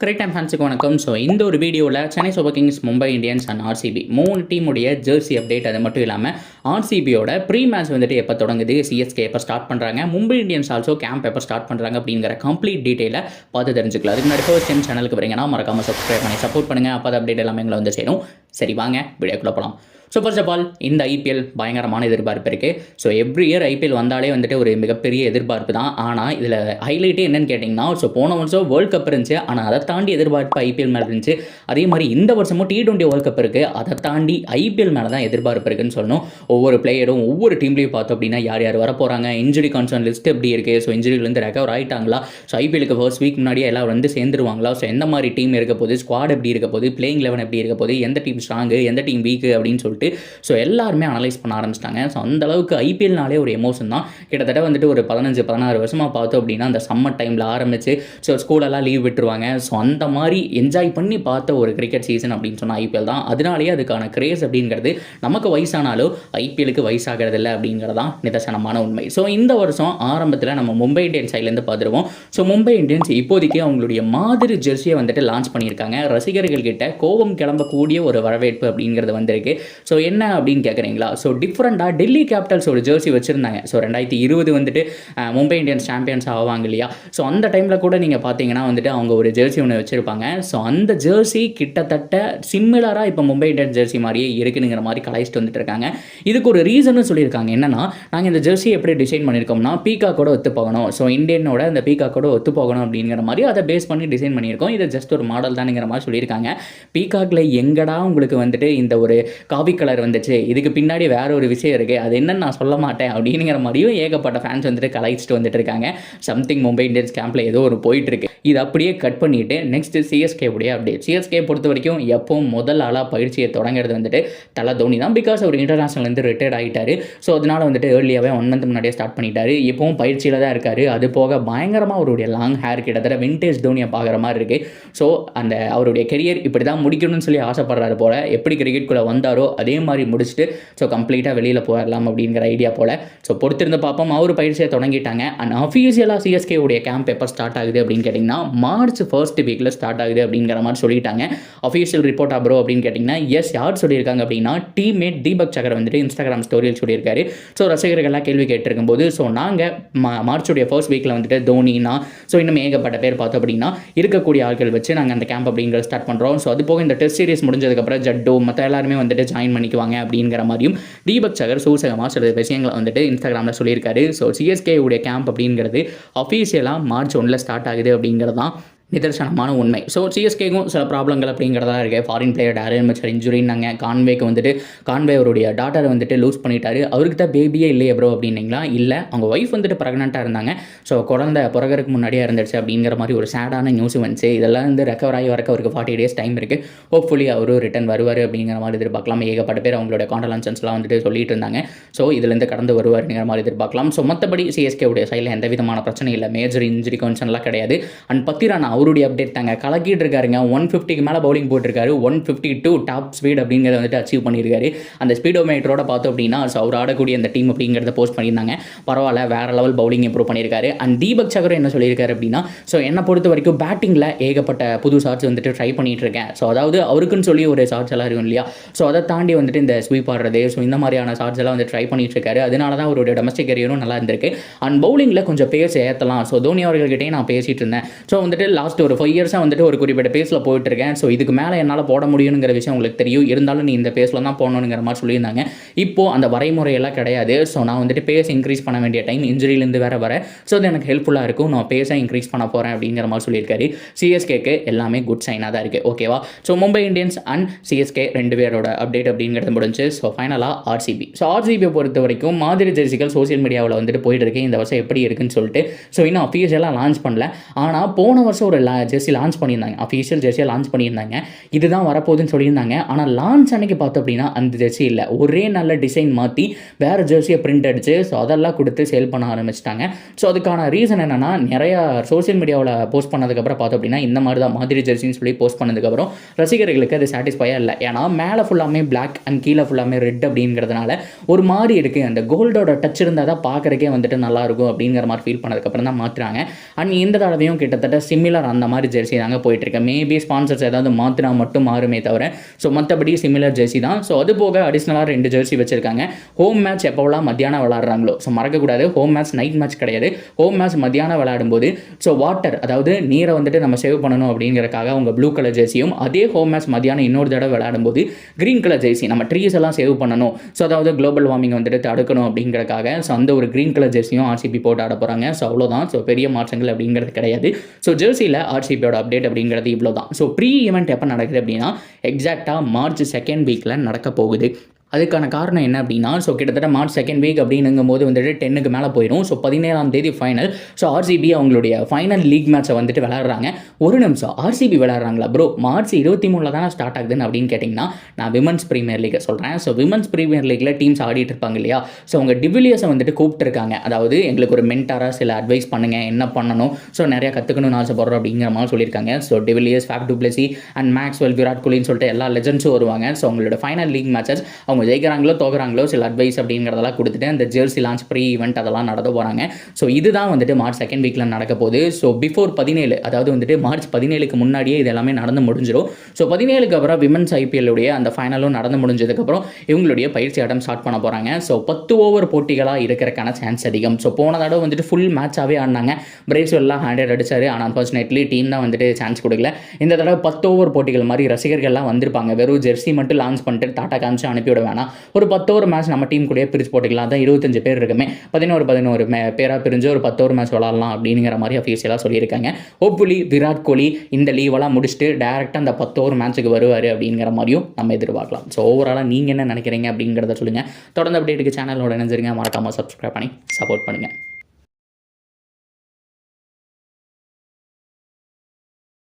Correct time ஃபேன்ஸுக்கு வணக்கம். So இந்த ஒரு வீடியோவில் Chennai Super Kings, Mumbai Indians and RCB 3 டீமுடைய ஜெர்சி அப்டேட். அது மட்டும் இல்லாமல் ஆர்சிபியோட ப்ரீ மேட்ச் வந்துட்டு எப்போ தொடங்குது, சிஎஸ்கே எப்போ ஸ்டார்ட் பண்ணுறாங்க, மும்பை இந்தியன்ஸ் ஆல்சோ கேம்ப் எப்போ ஸ்டார்ட் பண்ணுறாங்க அப்படிங்கிற கம்ப்ளீட் டீட்டெயிலை பார்த்து தெரிஞ்சுக்கலாம். அதுக்கு முன்னாடி ஃபர்ஸ்ட் டைம் சேனலுக்கு வரீங்கன்னா மறக்காமல் சப்ஸ்கிரைப் பண்ணி சப்போர்ட் பண்ணுங்கள். அப்போ அது அப்டேட் எல்லாமே எங்களை வந்து சேரும். சரி வாங்க வீடியோக்குள்ளே போகலாம். ஸோ ஃபர்ஸ்ட் ஆஃப் ஆல் இந்த ஐபிஎல் பயங்கரமான எதிர்பார்ப்பு இருக்குது. ஸோ எவ்ரி இயர் ஐபிஎல் வந்தாலே வந்துட்டு ஒரு மிகப்பெரிய எதிர்பார்ப்பு தான். ஆனால் இதில் ஹைலைட்டே என்னன்னு கேட்டிங்கன்னா, ஸோ போன வருஷம் வேர்ல்ட் கப் இருந்துச்சு, ஆனால் அதை தாண்டி எதிர்பார்ப்பு ஐபிஎல் மேலே இருந்துச்சு. அதே மாதிரி இந்த வருஷமும் T20 வேர்ல்ட் கப் இருக்குது, அதை தாண்டி ஐபிஎல் மேலே தான் எதிர்பார்ப்பு இருக்குன்னு சொல்லணும். ஒவ்வொரு பிளேயரும் ஒவ்வொரு டீம்லேயும் பார்த்தோம் அப்படின்னா யார் யார் வர போகிறாங்க, இன்ஜுரி கன்சர்ன் லிஸ்ட் எப்படி இருக்குது, ஸோ இன்ஜுரிலேருந்து ரெக்கவர் ஆகிட்டாங்களா, ஸோ ஐபிஎலுக்கு ஃபர்ஸ்ட் வீக் முன்னாடியே எல்லாம் வந்து சேர்ந்துருவாங்களா, ஸோ எந்த மாதிரி டீம் இருக்க போகுது, ஸ்குவாட் எப்படி இருக்க போகுது, பிளேயிங் லெவன் எப்படி இருக்க போகுது, எந்த டீம் ஸ்ட்ராங்கு எந்த டீம் வீக்கு அப்படின்னு சொல்லிட்டு ஸோ எல்லாருமே அனலைஸ் பண்ண ஆரம்பிச்சிட்டாங்க. ஸோ அந்த அளவுக்கு ஐபிஎல்னாலே ஒரு எமோஷன் தான். கிட்டத்தட்ட வந்துட்டு ஒரு 15-16 வருஷமாக பார்த்தோம் அப்படின்னா அந்த சம்மர் டைமில் ஆரம்பிச்சு ஸோ ஸ்கூலெல்லாம் லீவ் விட்டுருவாங்க. ஸோ அந்த மாதிரி என்ஜாய் பண்ணி பார்த்த ஒரு கிரிக்கெட் சீசன் அப்படின்னு சொன்னால் ஐபிஎல் தான். அதனாலேயே அதுக்கான கிரேஸ் அப்படிங்கிறது நமக்கு வயசானாலும் ஐபிஎலுக்கு வயசாகிறது இல்லை அப்படிங்கிறதான் நிதர்சனமான உண்மை. ஸோ இந்த வருஷம் ஆரம்பத்தில் நம்ம மும்பை இந்தியன்ஸ் சைட்லேருந்து பார்த்துருவோம். ஸோ மும்பை இந்தியன்ஸ் இப்போதைக்கு அவங்களுடைய மாதிரி ஜெர்சியை வந்துட்டு லான்ச் பண்ணியிருக்காங்க. ரசிகர்கள் கிட்ட கோபம் கிளம்பக்கூடிய ஒரு வரவேற்பு அப்படிங்கிறது வந்திருக்கு. ஸோ என்ன அப்படின்னு கேட்குறீங்களா, ஸோ டிஃப்ரெண்டாக டெல்லி கேபிட்டல்ஸ் ஒரு ஜெர்சி வச்சுருந்தாங்க. ஸோ 2020 வந்துட்டு மும்பை இந்தியன்ஸ் சாம்பியன்ஸ் ஆவாங்க இல்லையா, ஸோ அந்த டைமில் கூட நீங்கள் பார்த்தீங்கன்னா வந்துட்டு அவங்க ஒரு ஜெர்சி ஒன்று வச்சுருப்பாங்க. ஸோ அந்த ஜெர்சி கிட்டத்தட்ட சிமிலராக இப்போ மும்பை இந்தியன்ஸ் ஜெர்சி மாதிரியே இருக்குங்கிற மாதிரி கலாய்ச்சிட்டு வந்துட்டு இருக்காங்க. இதுக்கு ஒரு ரீசனும் சொல்லியிருக்காங்க. என்னன்னா, நாங்கள் இந்த ஜெர்சி எப்படி டிசைன் பண்ணியிருக்கோம்னா பீகாக்கோட ஒத்து போகணும், ஸோ இந்தியனோட இந்த பீகாக்கோட ஒத்து போகணும் அப்படிங்கிற மாதிரி அதை பேஸ் பண்ணி டிசைன் பண்ணியிருக்கோம். இது ஜஸ்ட் ஒரு மாடல் தானுங்கிற மாதிரி சொல்லியிருக்காங்க. பீகாக்கில் எங்கடா உங்களுக்கு வந்துட்டு இந்த ஒரு காவி கலர் வந்துச்சு, இதுக்கு பின்னாடி வேற ஒரு விஷயம் இருக்குது, அது என்னன்னு நான் சொல்ல மாட்டேன் அப்படிங்கிற மாதிரியும் ஏகப்பட்ட ஃபேன்ஸ் வந்துட்டு கலாய்ச்சிட்டு வந்துட்டு இருக்காங்க. சம்திங் மும்பை இந்தியன்ஸ் கேம்பில் ஏதோ ஒரு போயிட்டு இருக்கு. இது அப்படியே கட் பண்ணிட்டு நெக்ஸ்ட் சிஎஸ்கே உடைய அப்டேட். சிஎஸ்கே பொறுத்த வரைக்கும் எப்பவும் முதல் ஆளாக பயிற்சியை தொடங்குறது வந்துட்டு தலை தோனி தான். பிகாஸ் அவர் இன்டர்நேஷனல் ரிட்டையர்ட் ஆகிட்டாரு. ஸோ அதனால வந்துட்டு ஏர்லியாகவே 1 மந்த் முன்னாடியே ஸ்டார்ட் பண்ணிட்டாரு. இப்போவும் பயிற்சியில் தான் இருக்காரு. அது போக பயங்கரமாக அவருடைய லாங் ஹேர் கிட்டத்தட்ட விண்டேஜ் தோனியை பார்க்குற மாதிரி இருக்குது. ஸோ அந்த அவருடைய கெரியர் இப்படி தான் முடிக்கணும்னு சொல்லி ஆசைப்படுறாரு போல. எப்படி கிரிக்கெட்டுக்குள்ளே வந்தாரோ அதே மாதிரி முடிச்சுட்டு ஸோ கம்ப்ளீட்டாக வெளியில் போயிடலாம் அப்படிங்கிற ஐடியா போல். ஸோ பொறுத்திருந்து பார்ப்போம். அவர் பயிற்சியை தொடங்கிட்டாங்க. அண்ட் அஃபீஷியலாக சிஎஸ்கே உடைய கேம்ப் எப்போ ஸ்டார்ட் ஆகுது அப்படின்னு கேட்டிங்கன்னா மார்ச் ஃபர்ஸ்ட் வீக்கில் ஸ்டார்ட் ஆகுது அப்படிங்கிற மாதிரி சொல்லிட்டாங்க. அஃபீஷியல் ரிப்போர்ட் ப்ரோ அப்படின்னு கேட்டிங்கன்னா எஸ், யார் சொல்லியிருக்காங்க அப்படின்னா டீம்மேட் தீபக் சகர் வந்துட்டு இன்ஸ்டாகிராம் ஸ்டோரியில் சொல்லியிருக்காரு. ஸோ ரசிகர்கள்லாம் கேள்வி கேட்டிருக்கும் போது ஸோ நாங்கள் மார்ச்சுடைய ஃபர்ஸ்ட் வீக்கில் வந்துட்டு தோனினா ஸோ இன்னும் ஏகப்பட்ட பேர் பார்த்தோம் அப்படின்னா இருக்கக்கூடிய ஆட்கள் வச்சு நாங்கள் அந்த கேம்ப் அப்படிங்கிறத ஸ்டார்ட் பண்ணுறோம். ஸோ அது போக இந்த டெஸ்ட் சீரிஸ் முடிஞ்சதுக்கப்புறம் ஜட்டோ மற்ற எல்லாருமே வந்துட்டு ஜாயின் பண்ணிக்குவாங்க அப்படிங்கிற மாதிரியும் தீபக் சகர் சூசகமாக சில விஷயங்களை வந்துட்டு இன்ஸ்டாகிராமில் சொல்லியிருக்காரு. ஸோ சிஎஸ்கே உடைய கேம்ப் அப்படிங்கிறது அஃபீஷியலாக மார்ச் 1 ஸ்டார்ட் ஆகுது அப்படிங்கிறது தான் நிதர்சனமான உண்மை. ஸோ சிஎஸ்கேக்கும் சில ப்ராப்ளங்கள் அப்படிங்கிறதா இருக்குது. ஃபாரின் பிளேயர் டேரன் மிச்சர் இன்ஜுரின்னாங்க. கான்வேக்கு வந்துட்டு கான்வே அவருடைய டாட்டரை வந்துட்டு லூஸ் பண்ணிட்டாரு. அவருக்கு தான் பேபியே இல்லையே ப்ரோ அப்படின்னீங்களா, இல்லை அவங்க ஒய்ஃப் வந்துட்டு ப்ரெக்னெண்ட்டாக இருந்தாங்க. ஸோ குழந்தை பிறகுறதுக்கு முன்னாடியே இருந்துச்சு அப்படிங்கிற மாதிரி ஒரு சேடான நியூஸ் வந்துச்சு. இதெல்லாம் வந்து ரெக்கவர் ஆகி வரக்கு அவருக்கு 40 days டைம் இருக்குது. ஹோப்ஃபுல்லி அவரும் ரிட்டன் வருவார் அப்படிங்கிற மாதிரி எதிர்பார்க்கலாம். ஏகப்பட்ட பேர் அவங்களுடைய காண்டலன்சன்ஸ்லாம் வந்துட்டு சொல்லிட்டு இருந்தாங்க. ஸோ இதுலேருந்து கடந்து வருவாருங்கிற மாதிரி எதிர்பார்க்கலாம். ஸோ மற்றபடி சிஎஸ்கே உடைய சைடில் எந்த விதமான பிரச்சனை இல்லை. மேஜர் இன்ஜுரி கன்சர்ன்லாம் கிடையாது. அண்ட் பத்திரானா அவருடைய அப்டேட் தாங்க கலக்கிட்டு இருக்காருங்க. 150க்கு மேலே பவுலிங் போட்டிருக்காரு. 152 டாப் ஸ்பீட் அப்படிங்கிறத வந்துட்டு அச்சீவ் பண்ணியிருக்காரு. அந்த ஸ்பீடோமீட்டரோட பார்த்தோம் அப்படின்னா அவர் ஆடக்கூடிய அந்த டீம் அப்படிங்கிறத போஸ்ட் பண்ணியிருந்தாங்க. பரவாயில்ல, வேற லெவல் பவுலிங் இம்ப்ரூவ் பண்ணியிருக்காரு. அண்ட் தீபக் சகர் என்ன சொல்லியிருக்காரு அப்படின்னா ஸோ என்னை பொறுத்த வரைக்கும் பேட்டிங்கில் ஏகப்பட்ட புது ஷாட்ஸ் வந்துட்டு ட்ரை பண்ணிட்டு இருக்கேன். ஸோ அதாவது அவருக்குன்னு சொல்லி ஒரு ஷாட்ஸ் எல்லாம் இருக்கும் இல்லையா, ஸோ அதை தாண்டி வந்துட்டு இந்த ஸ்வீப் ஆடுறது ஸோ இந்த மாதிரியான ஷாட்ஸ் எல்லாம் வந்து ட்ரை பண்ணிட்டு இருக்காரு. அதனால தான் அவருடைய டொமஸ்டிக் கரியரும் நல்லா இருந்திருக்கு. அண்ட் பவுலிங்கில் கொஞ்சம் பேஸ் ஏற்றலாம். ஸோ தோனி அவர்கள்கிட்டே நான் பேசிட்டு இருந்தேன். ஸோ வந்துட்டு லாஸ்ட் ஒரு 5 இயர்ஸாக வந்துட்டு ஒரு குறிப்பிட்ட பேஸில் போயிட்டு இருக்கேன். ஸோ இதுக்கு மேலே என்னால் போட முடியுங்கிற விஷயம் உங்களுக்கு தெரியும். இருந்தாலும் நீ இந்த பேஸில் தான் போடணுங்கிற மாதிரி சொல்லியிருந்தாங்க. இப்போது அந்த வரைமுறையெல்லாம் கிடையாது. ஸோ நான் வந்துட்டு பேஸ் இன்க்ரீஸ் பண்ண வேண்டிய டைம் இன்ஜுரியிலேருந்து வேறு வர ஸோ அது எனக்கு ஹெல்ப்ஃபுல்லாக இருக்கும். நான் பேஸை இன்க்ரீஸ் பண்ண போகிறேன் அப்படிங்கிற மாதிரி சொல்லியிருக்காரு. சிஎஸ்கேக்கு எல்லாமே குட் சைனாக தான் இருக்குது. ஓகேவா. So Mumbai Indians and CSK 2 பேரோட அப்டேட் அப்படிங்கிறது முடிஞ்சு. ஸோ ஃபைனலாக ஆர்சிபி. ஸோ ஆர்சிபியை பொறுத்த வரைக்கும் மாதிரி ஜெர்சிகள் சோசியல் மீடியாவில் வந்துட்டு போயிட்டு இருக்கு. இந்த வருஷம் எப்படி இருக்குன்னு சொல்லிட்டு ஸோ இன்னும் அஃபீஷியலாக லான்ச் பண்ணல. ஆனால் போன வருஷம் ஒரு ஜெர்சி லான்ச் பண்ணியிருந்தாங்க. அஃபீஷியல் ஜெர்சியை லான்ச் பண்ணியிருந்தாங்க. இதுதான் வரப்போகுதுன்னு சொல்லியிருந்தாங்க. ஆனால் லான்ச் அன்னைக்கு பார்த்தோம் அப்படின்னா அந்த ஜெர்சி இல்லை. ஒரே நல்ல டிசைன் மாற்றி வேறு ஜெர்சியை பிரிண்ட் அடிச்சு ஸோ அதெல்லாம் கொடுத்து சேல் பண்ண ஆரம்பிச்சிட்டாங்க. ஸோ அதுக்கான ரீசன் என்னென்னா நிறையா சோசியல் மீடியாவில் போஸ்ட் பண்ணதுக்கப்புறம் பார்த்தோம் அப்படின்னா இந்த மாதிரி தான் மாதிரி ஜெர்சின்னு சொல்லி போஸ்ட் பண்ணதுக்கப்புறம் ரசிகர்களுக்கு அது சாட்டிஸ்ஃபையாக இல்லை. ஏன்னா மேலே ஃபுல்லாமே பிளாக் அண்ட் கீழே ஃபுல்லாமே ரெட் அப்படிங்கிறதுனால ஒரு மாதிரி இருக்குது. அந்த கோல்டோட டச் இருந்தால் தான் பார்க்குறக்கே வந்துட்டு நல்லாயிருக்கும் அப்படிங்கிற மாதிரி ஃபீல் பண்ணதுக்கப்புறம் தான் மாற்றுறாங்க. அண்ட் இந்த தடவையும் கிட்டத்தட்ட சிமிலரான அந்த மாதிரி ஜெர்சி தாங்க போயிட்டுருக்கு. மேபி ஸ்பான்சர்ஸ் ஏதாவது மாற்றினா மட்டும் மாறுமே தவிர ஸோ மற்றபடி சிமிலர் ஜெர்சி தான். ஸோ அது போக அடிஷ்னலாக 2 ஜெர்சி வச்சிருக்காங்க. ஹோம் மேட்ச் எப்போலாம் மத்தியானம் விளாட்றாங்களோ, ஸோ மறக்கக்கூடாது, ஹோம் மேட்ச் நைட் மேட்ச் கிடையாது, ஹோம் மேட்ச் மத்தியானம் விளையாடும்போது ஸோ வாட்டர், அதாவது நீரை வந்துட்டு நம்ம சேவ் பண்ணணும் அப்படிங்கிறக்காக அவங்க ப்ளூ கலர் ஜெர்சியும், அதே ஹோம் மேட்ச் மத்தியானம் இன்னொரு தடவை விளையாடும்போது க்ரீன் கலர் ஜெர்சி, நம்ம ட்ரீஸ் எல்லாம் சேவ் பண்ணணும், ஸோ அதாவது குளோபல் வார்மிங் வந்துட்டு தடுக்கணும் அப்படிங்கிறக்காக ஸோ அந்த ஒரு க்ரீன் கலர் ஜெர்சியும் ஆர்சிபி போட்டு ஆட போகிறாங்க. ஸோ அவ்வளோதான். ஸோ பெரிய மாற்றங்கள் அப்படிங்கிறது கிடையாது. ஸோ ஜெர்சியில் ஆர்சிபியோட அப்டேட் அப்படிங்கிறது இவ்வளோ தான். ஸோ ப்ரீ ஈவெண்ட் எப்போ நடக்குது அப்படின்னா எக்ஸாக்டாக மார்ச் 2nd வீக்கில் நடக்க போகுது. அதுக்கான காரணம் என்ன அப்படின்னா ஸோ கிட்டத்தட்ட மார்ச் 2nd வீக் அப்படிங்கும்போது வந்துட்டு 10க்கு மேலே போயிடும். ஸோ 17ஆம் தேதி ஃபைனல். ஸோ ஆர்சிபி அவங்களுடைய ஃபைனல் லீக் மேட்சை வந்துட்டு விளையாடுறாங்க. ஒரு நிமிஷம், ஆர்சிபி விளையாடுறாங்களா ப்ரோ? மார்ச் 23 தானே ஸ்டார்ட் ஆகுதுன்னு அப்படின்னு கேட்டிங்கன்னா நான் விமன்ஸ் ப்ரீமியர் லீக்கை சொல்கிறேன். ஸோ விமன்ஸ் ப்ரீமியர் லீக்கில் டீம்ஸ் ஆடிட்டு இருப்பாங்க இல்லையா, ஸோ அவங்க டிவிலியர்ஸை வந்துட்டு கூப்பிட்டுருக்காங்க. அதாவது எங்களுக்கு ஒரு மென்டாராக சில அட்வைஸ் பண்ணுங்கள், என்ன பண்ணணும், ஸோ நிறையா கற்றுக்கணும்னு ஆசைப்படுறோம் அப்படிங்கிற மாதிரி சொல்லியிருக்காங்க. So de Villiers, Faf du Plessis and Maxwell, Virat கோலின்னு சொல்லிட்டு எல்லா லெஜண்ட்ஸும் வருவாங்க. ஸோ அவங்களோட ஃபைனல் லீக் மேட்சஸ் அவங்க ஜெயிக்கிறாங்களோ தோக்குறாங்களோ சில அட்வைஸ் அப்படிங்கிறதெல்லாம் கொடுத்துட்டு அந்த ஜெர்சி லான்ச் ப்ரீ ஈவெண்ட் அதெல்லாம் நடத்த போகிறாங்க. ஸோ இதுதான் வந்துட்டு மார்ச் 2nd வீக்கில் நடக்க போகுது. ஸோ பிஃபோர் 17, அதாவது வந்துட்டு மார்ச் 17க்கு முன்னாடியே இது எல்லாமே நடந்து முடிஞ்சிடும். ஸோ 17க்கு அப்புறம் விமன்ஸ் ஐபிஎல்லுடைய அந்த ஃபைனலும் நடந்து முடிஞ்சதுக்கப்புறம் இவங்களுடைய பயிற்சி ஆட்டம் ஸ்டார்ட் பண்ண போகிறாங்க. ஸோ 10 ஓவர் போட்டிகளாக இருக்கிறக்கான சான்ஸ் அதிகம். ஸோ போன தடவை வந்துட்டு ஃபுல் மேட்சாகவே ஆடினாங்க. பிரேஸ்வெல்லாம் 100 அடிச்சாரு. ஆனால் அன்ஃபார்ச்சுனேட்லி டீம் தான் வந்துட்டு சான்ஸ் கொடுக்கல. இந்த தடவை 10 ஓவர் போட்டிகள் மாதிரி ரசிகர்கள்லாம் வந்திருப்பாங்க. வெறும் ஜெர்சி மட்டும் லான்ச் பண்ணிட்டு டாட்டா காமிச்சு அனுப்பிவிட வேணாம், ஒரு 10 ஓவர் மேட்ச் நம்ம டீம் கூட பிரிச்சு போட்டுக்கலாம். அதான் 25 பேர் இருக்குமே, 11 பேராக பிரிஞ்சு ஒரு 10 ஓவர் மேட்ச் விளாடலாம் அப்படிங்கிற மாதிரி அஃபீஷியலாக சொல்லியிருக்காங்க. ஹோப்ஃபுல்லி விராட் கோலி இந்த லீவெல்லாம் முடிச்சுட்டு டேரெக்டாக அந்த 10 ஓவர் மேட்ச்சுக்கு வருவார் அப்படிங்கிற மாதிரியும் நம்ம எதிர்பார்க்கலாம். ஸோ ஓவராலாக நீங்கள் என்ன நினைக்கிறீங்க அப்படிங்கிறத சொல்லுங்கள். தொடர்ந்து அப்டேட்டுக்கு சேனலோட இணைஞ்சிருங்க. மறக்காமல் சப்ஸ்கிரைப் பண்ணி சப்போர்ட் பண்ணுங்கள்.